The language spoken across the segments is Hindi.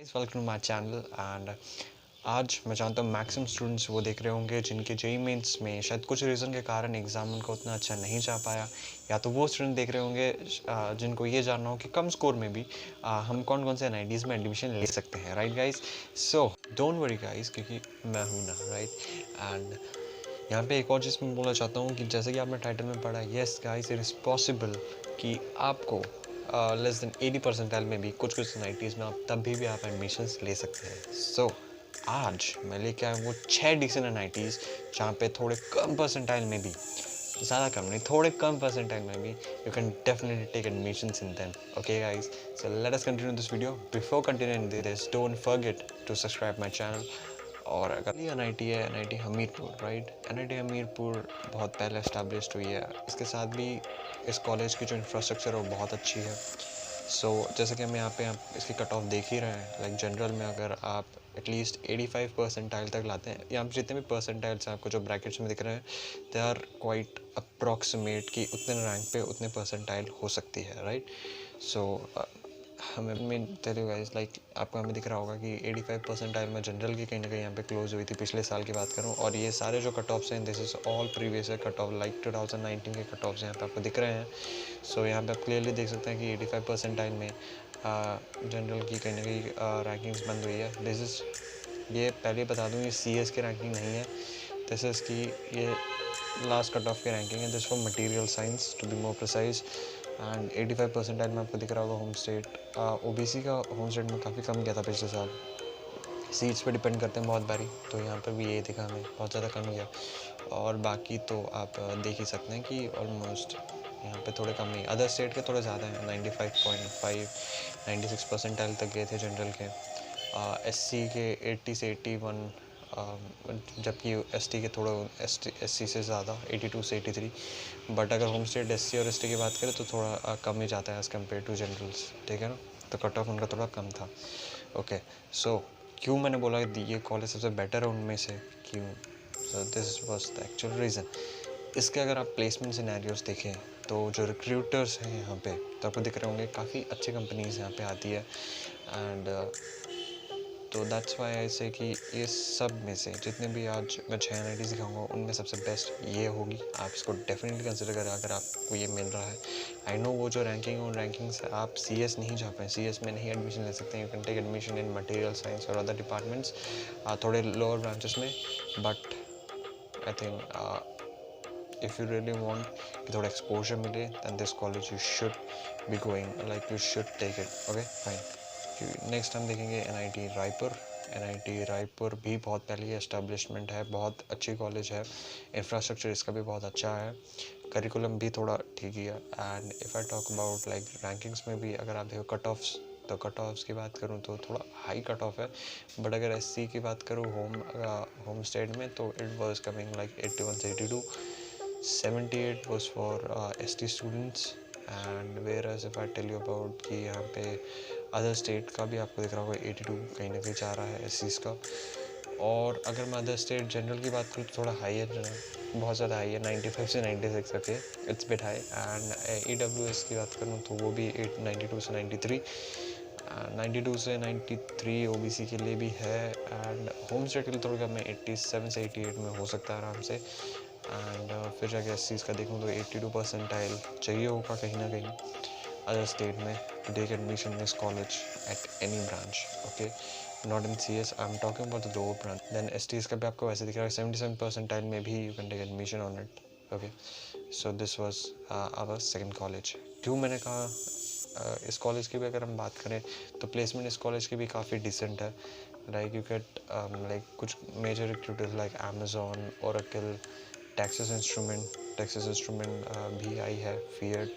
Welcome to my channel and आज मैं जानता हूँ मैक्सिमम स्टूडेंट्स वो देख रहे होंगे जिनके जेई मेंस में शायद कुछ रीज़न के कारण एग्ज़ाम उनका उतना अच्छा नहीं जा पाया, या तो वो स्टूडेंट देख रहे होंगे जिनको ये जानना हो कि कम स्कोर में भी हम कौन कौन से एनआईटीज़ में एडमिशन ले सकते हैं, right guys. So don't worry guys, क्योंकि मैं हूँ ना, राइट। एंड यहाँ पे एक और चीज़ मैं बोलना चाहता हूँ कि जैसे कि आपने टाइटल में पढ़ा, yes guys, it is possible कि आपको लेस देन 80 परसेंटाइल में भी कुछ एनआईटीज़ में आप तभी भी आप एडमिशन्स ले सकते हैं। सो आज मैं लेके आया हूँ वो 6 डिसेंट एनआईटीज़ जहाँ पे थोड़े कम परसेंटाइल में भी, ज़्यादा कम नहीं, थोड़े कम परसेंटाइल में भी you can definitely take admissions in them. Okay guys, so let us continue this video. Before continuing this, don't forget to subscribe my channel. और अगर ये एनआईटी है, NIT Hamirpur, right. NIT Hamirpur बहुत पहले इस्टेब्लिश्ड हुई है। इसके साथ भी इस कॉलेज की जो इंफ्रास्ट्रक्चर है वो बहुत अच्छी है। सो जैसे कि हम यहाँ पे इसकी कट ऑफ देख ही रहे हैं, लाइक जनरल में अगर आप एटलीस्ट 85 परसेंटाइल तक लाते हैं, यहाँ पे जितने भी परसेंटाइल्स हैं आपको जो ब्रैकेट्स में दिख रहे हैं, दे आर क्वाइट अप्रॉक्सीमेट कि उतने रैंक पे उतने परसेंटाइल हो सकती है, राइट। सो हमें टेल गाइस, लाइक आपको हमें दिख रहा होगा कि 85 परसेंटाइल में जनरल की कहीं ना कहीं यहाँ पे क्लोज हुई थी पिछले साल की बात करूँ। और ये सारे जो कट ऑफ्स हैं, this is all previous year cut off, like 2019 के कट ऑफ्स यहाँ पे आपको दिख रहे हैं। सो यहाँ पे आप क्लियरली देख सकते हैं कि 85 परसेंटाइल में जनरल की कहीं ना कहीं रैंकिंग्स बंद हुई है। दिस इज़, ये पहले बता दूँ, ये CS की रैंकिंग नहीं है। दिस इज़ की ये लास्ट कट ऑफ की रैंकिंग है, this for material science to be more precise. And 85 percentile में आपको दिख रहा होगा होम स्टेट। OBC का होम स्टेट में काफ़ी कम गया था पिछले साल, सीट्स पे डिपेंड करते हैं बहुत बारी, तो यहाँ पर भी ये दिखा हमें बहुत ज़्यादा कम गया। और बाकी तो आप देख ही सकते हैं कि ऑलमोस्ट यहाँ पे थोड़े कम नहीं, अदर स्टेट के थोड़े ज़्यादा हैं। 95.5 96 परसेंटाइल तक गए थे जनरल के। SC के 80 से 81, जबकि ST के थोड़ा SC से ज़्यादा 82 से 83। बट अगर होम स्टेट SC और ST की बात करें तो थोड़ा कम ही जाता है एज़ कम्पेयर टू जनरल्स, ठीक है ना। तो कट ऑफ उनका थोड़ा कम था। ओके, सो क्यों मैंने बोला ये कॉलेज सबसे बेटर है उनमें से, क्यों? So this was the actual reason. इसके अगर आप प्लेसमेंट सिनेरियोस देखें तो जो रिक्रूटर्स हैं यहाँ पे, तो आपको दिख रहे होंगे काफ़ी अच्छी कंपनीज यहाँ पे आती है। एंड तो दैट्स वाई आई से कि ये सब में से जितने भी आज मैं 6 एनआईटी दिखाऊंगा उनमें सबसे बेस्ट ये होगी। आप इसको डेफिनेटली कंसिडर करें अगर आपको ये मिल रहा है। आई नो वो जो रैंकिंग है उन रैंकिंग से आप CS नहीं जा पाए, CS में नहीं एडमिशन ले सकते हैं। You can take admission in material science और अदर डिपार्टमेंट्स, थोड़े लोअर ब्रांचेस में। But I think if you really want कि थोड़ा एक्सपोजर मिले, then this college you should be going, like you should take it. Okay fine. Next हम देखेंगे NIT रायपुर। NIT रायपुर भी बहुत पहले एस्टेब्लिशमेंट है, बहुत अच्छी कॉलेज है, इंफ्रास्ट्रक्चर इसका भी बहुत अच्छा है, करिकुलम भी थोड़ा ठीक ही है। And if I talk about like rankings में भी अगर आप देखो कट ऑफ्स, तो कट ऑफ्स की बात करूँ तो थोड़ा हाई कट ऑफ है। बट अगर SC की बात करूँ होम स्टेट में, तो इट वाज कमिंग लाइक 81 से 82। 78 was for ST students। And where as if I tell you about कि यहाँ पे अदर स्टेट का भी आपको दिख रहा होगा 82 कहीं ना कहीं जा रहा है SCs का। और अगर मैं अदर स्टेट जनरल की बात करूँ तो थोड़ा हाई है, बहुत ज़्यादा हाई है, 95 से 96 तक है, it's bit high. And EWS की बात करूँ तो वो भी 92 से 93, 92 से 93 OBC के लिए भी है। एंड होम स्टेट के लिए थोड़ा कम है, 87 से 88 में हो सकता है आराम से। एंड फिर जाके SCs का देखूँ तो 82 परसेंटाइल चाहिए होगा कहीं ना कहीं अदर स्टेट में to take admission in this college at any branch, okay, not in CS, I'm talking about the lower branch. Then STs का भी आपको वैसे दिख रहा है 77 percentile में भी you can take admission on it, okay. So this was our second college. क्यों मैंने कहा इस कॉलेज की भी अगर हम बात करें तो प्लेसमेंट इस कॉलेज की भी काफ़ी डिसेंट है। लाइक यू गेट लाइक कुछ major recruiters like Amazon, Oracle, Texas instrument भी आई है, फिएट,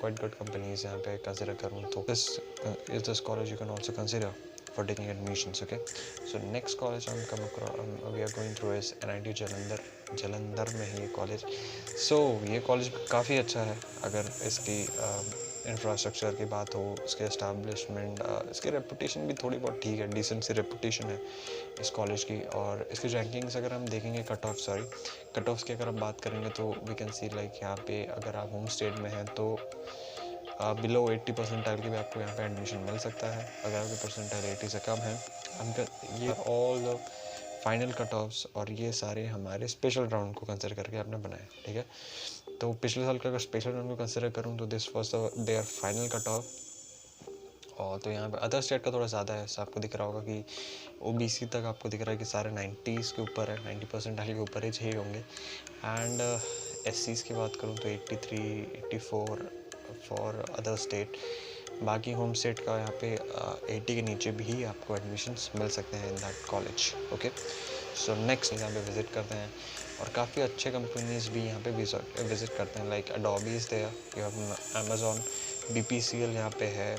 quite good companies यहाँ पे कंसिडर करूँ तो this college you can also consider for taking admissions, okay. So next college हम come across we are going through is NIT Jalandhar में है ये कॉलेज। सो ये कॉलेज काफ़ी अच्छा है अगर इसकी इंफ्रास्ट्रक्चर की बात हो, इसके एस्टैब्लिशमेंट, इसकी रेपुटेशन भी थोड़ी बहुत ठीक है, डिसेंट सी रेपुटेशन है इस कॉलेज की। और इसकी रैंकिंग्स अगर हम देखेंगे कट ऑफ्स की अगर हम बात करेंगे तो वी कैन सी लाइक यहाँ पे अगर आप होम स्टेट में हैं तो बिलो 80 परसेंटाइल की भी आपको यहाँ पे एडमिशन मिल सकता है अगर आपके परसेंटाइल 80 से कम है। ये all the final cut offs और ये सारे हमारे स्पेशल राउंड को कंसिडर करके आपने बनाए, ठीक है। तो पिछले साल का अगर स्पेशल राउंड को कंसिडर करूँ तो this was there final cut off. और तो यहाँ पे अदर स्टेट का थोड़ा ज़्यादा है, ऐसा आपको दिख रहा होगा कि ओबीसी तक आपको दिख रहा है कि सारे 90s के ऊपर है, 90 परसेंटाइल के ऊपर ही चाहिए होंगे। एंड एससीज़ की बात करूँ तो 83, 84 फॉर अदर स्टेट। बाकी होम स्टेट का यहाँ पे 80 के नीचे भी आपको एडमिशन्स मिल सकते हैं in that college, okay. So next यहाँ पे विज़िट करते हैं और काफ़ी अच्छे कंपनीज भी यहाँ पे विज़िट करते हैं, like Adobe is there, you have Amazon, BPCL यहाँ पे है।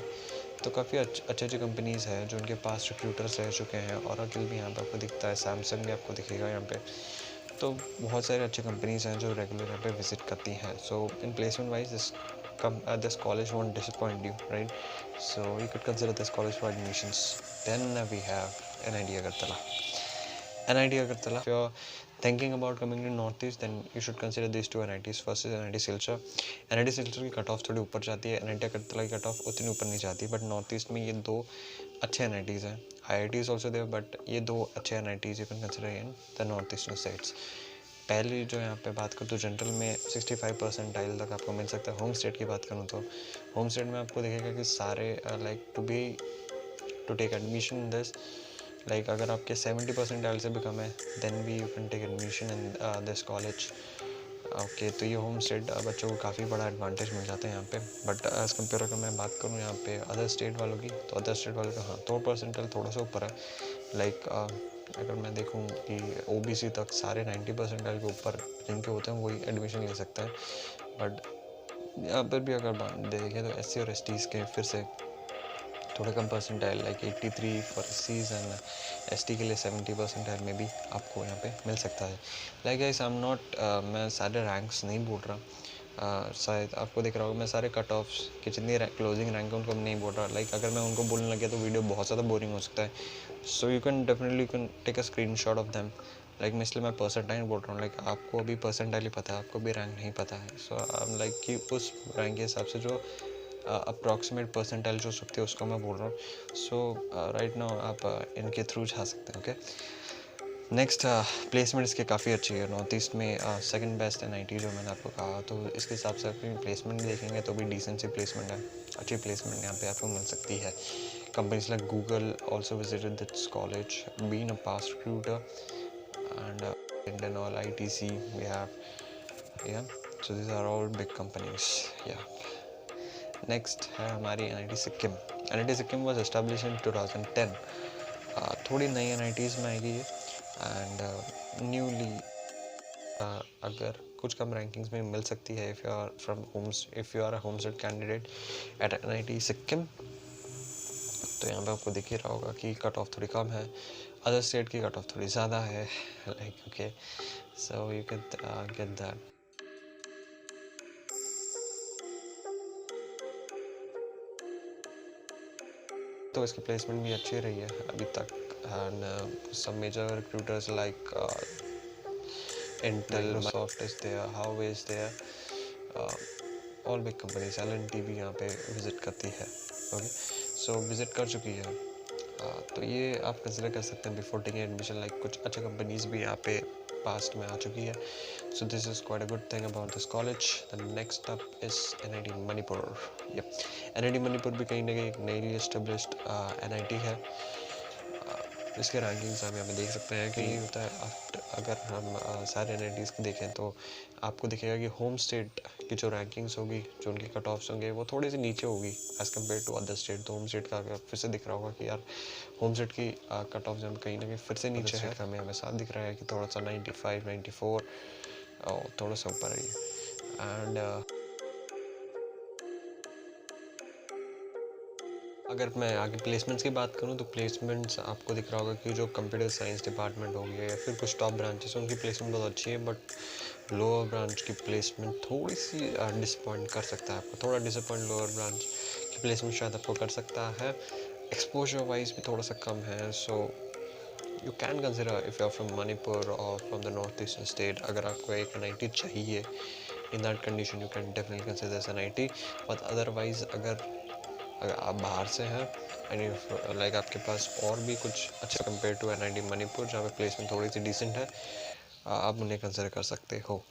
तो काफ़ी अच्छे अच्छे कंपनीज़ हैं जो उनके पास रिक्रूटर्स रह चुके हैं। ओरेकल भी यहाँ पे आपको दिखता है, सैमसंग भी आपको दिखेगा यहाँ पे। तो बहुत सारे अच्छे कंपनीज़ हैं जो रेगुलर यहाँ पे विजिट करती हैं। So in placement wise this college won't disappoint you, right? So you could consider this college for admissions. Then we have NIT Agartala. NIT Agartala, if you're thinking about coming to Northeast, then you should consider these two NITs. First is NIT Silchar. NIT Silchar की कट ऑफ थोड़ी ऊपर जाती है, NIT Agartala की कट ऑफ उतनी ऊपर नहीं जाती, बट नॉर्थ ईस्ट में ये दो अच्छे NITs हैं। IIT is also there, but ये दो अच्छे NITs you can consider in the North Eastern states. पहली जो यहाँ पे बात करूँ तो जनरल में 65 परसेंटाइल तक आपको मिल सकता है। होम स्टेट की बात करूँ तो होम स्टेट में आपको दिखेगा कि सारे like to take admission in this, like अगर आपके 70 परसेंटाइल से भी कम है देन भी you can take admission in this college, okay. तो ये होम स्टेट बच्चों को काफ़ी बड़ा एडवांटेज मिल जाता है यहाँ पे। बट एज़ कम्पेयर अगर मैं बात करूँ यहाँ पे अदर स्टेट वालों की, तो अदर स्टेट वालों का हाँ तो परसेंटाइल थोड़ा सा ऊपर है। लाइक अगर मैं देखूँ कि OBC तक सारे 90 परसेंटाइल के ऊपर जिनके होते हैं वही एडमिशन ले सकते हैं। बट यहाँ पर भी अगर देखें तो SC और STs के फिर से थोड़े कम percentile, like 83 for SCs and ST के लिए 70 परसेंटाइल में भी आपको यहाँ पे मिल सकता है। Like guys I am not, मैं सारे रैंक्स नहीं बोल रहा, शायद आपको दिख रहा होगा मैं सारे कट ऑफ्स की जितनी क्लोजिंग रैंक है उनको नहीं बोल रहा। लाइक अगर मैं उनको बोलने लग गया तो वीडियो बहुत ज़्यादा बोरिंग हो सकता है। So you can definitely you can take a screenshot of them. Like मैं इसलिए मैं परसेंटाइल बोल रहा हूँ, लाइक आपको अभी परसेंटाइल ही पता है, आपको भी रैंक नहीं पता है। सो लाइक कि उस रैंक के हिसाब से जो अप्रॉक्सीमेट परसेंटाइल जो सकती है उसको मैं बोल रहा हूँ। सो राइट नाउ आप इनके थ्रू जा सकते हैं, ओके। नेक्स्ट प्लेसमेंट इसके काफ़ी अच्छी है नॉर्थ ईस्ट में, सेकंड बेस्ट NIT जो मैंने आपको कहा, तो इसके हिसाब से अपनी प्लेसमेंट देखेंगे तो भी डिसेंट सी प्लेसमेंट है, अच्छी प्लेसमेंट यहाँ पे आपको मिल सकती है। Companies like Google also visited this college, been a past recruiter and Indian all ITC we have, yeah, so these are all big companies, yeah. Next है हमारी NIT Sikkim. NIT Sikkim was establish in 2010, थोड़ी नई NITs में आएगी ये एंड न्यूली अगर कुछ कम रैंकिंग्स में मिल सकती है if you are a home state candidate at NIT सिक्किम। तो यहाँ पे आपको दिख ही रहा होगा कि कट ऑफ थोड़ी कम है, अदर स्टेट की कट ऑफ थोड़ी ज़्यादा है, like okay, so you can get that. तो इसकी प्लेसमेंट भी अच्छी रही है अभी तक and some major recruiters like Intel, Microsoft is there, Huawei is there, all big companies, L&T भी यहाँ पे विज़िट करती है, ओके। सो विज़िट कर चुकी है, तो ये आप कंसिडर कर सकते हैं बिफोर टेकिंग एडमिशन। लाइक कुछ अच्छे कंपनीज भी यहाँ पे पास्ट में आ चुकी है। So this is quite a good thing about this college. The next up is NIT Manipur. Yup, NIT Manipur भी कहीं ना कहीं एक नई एस्टेब्लिश्ड NIT है। इसके रैंकिंग्स आप यहाँ पे देख सकते हैं कि होता है अगर हम सारे NITs को देखें तो आपको दिखेगा कि होम स्टेट की जो रैंकिंग्स होगी, जो उनके कट ऑफ्स होंगे वो थोड़ी सी नीचे होगी as compare to other state. तो होम स्टेट का अगर फिर से दिख रहा होगा कि यार होम स्टेट की कट ऑफ जब कहीं ना कहीं फिर से नीचे है, हमें साथ दिख रहा है कि थोड़ा सा 95, 94 और थोड़ा सा ऊपर है। एंड अगर मैं आगे प्लेसमेंट्स की बात करूं तो प्लेसमेंट्स आपको दिख रहा होगा कि जो कंप्यूटर साइंस डिपार्टमेंट हो गया या फिर कुछ टॉप ब्रांचेस उनकी प्लेसमेंट बहुत अच्छी है, बट लोअर ब्रांच की प्लेसमेंट थोड़ी सी डिसअपॉइंट कर सकता है आपको, थोड़ा डिसअपॉइंट लोअर ब्रांच की प्लेसमेंट शायद आपको कर सकता है। एक्सपोजर वाइज भी थोड़ा सा कम है। So you can consider if you are from Manipur और from the north eastern state, अगर आपको एक NIT चाहिए in that condition you can definitely consider this NIT. But otherwise अगर आप बाहर से हैं एंड लाइक आपके पास और भी कुछ अच्छा कंपेयर टू NIT मणिपुर जहाँ पे प्लेसमेंट थोड़ी सी डिसेंट है, आप उन्हें कंसिडर कर सकते हो.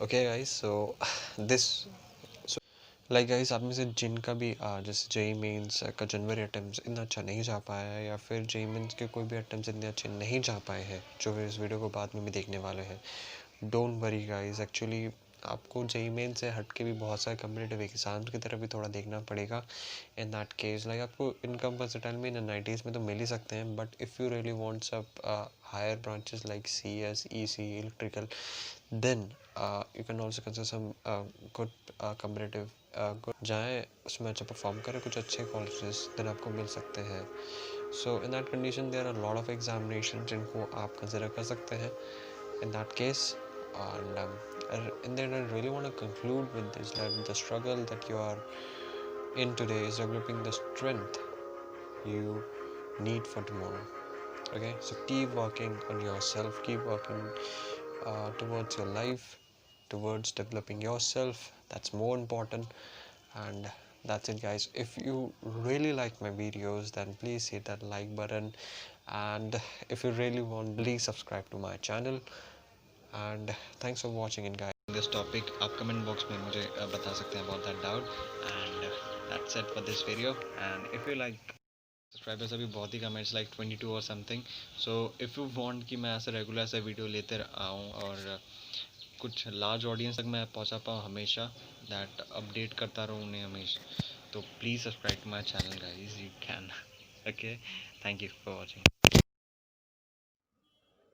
Okay guys, so this like guys, आप में से जिनका भी जैसे जेई मेंस का जनवरी अटेम्प्ट इतना अच्छा नहीं जा पाया है, या फिर जेई मेंस के कोई भी अटेम्प्ट इतने अच्छे नहीं जा पाए हैं, जो फिर इस वीडियो को बाद में भी देखने वाले हैं, डोंट वरी गाइस. एक्चुअली आपको जेई मेन से हट के भी बहुत सारे कम्पिटेटिव एग्जाम्स की तरफ भी थोड़ा देखना पड़ेगा. इन दैट केस लाइक आपको इनकम वर्सेटाइल में NITs में तो मिल ही सकते हैं, but if you really want सब higher branches like CS, EC, electrical, then you can also consider some good competitive good जाएँ उसमें अच्छा परफॉर्म करें कुछ अच्छे कॉलेजेस, then आपको मिल सकते हैं. So in that condition there are a lot of examinations जिनको आप कंसिडर कर सकते हैं in that case. And in the end I really want to conclude with this, that the struggle that you are in today is developing the strength you need for tomorrow. Okay, so keep working on yourself, keep working towards your life, towards developing yourself. That's more important. And that's it guys. If you really like my videos, then please hit that like button, and if you really want, please subscribe to my channel. And thanks for watching it guys. This topic आप comment box में मुझे बता सकते हैं about that doubt. And that's it for this video. And if you like, subscribers अभी बहुत ही कम है, इट्स लाइक 22 और something. So if you want कि मैं ऐसे रेगुलर से वीडियो लेते आऊँ और कुछ लार्ज ऑडियंस तक मैं पहुँचा पाऊँ हमेशा, दैट अपडेट करता रहूँ उन्हें हमेशा, तो please subscribe to my channel guys, you can. Okay, thank you for watching.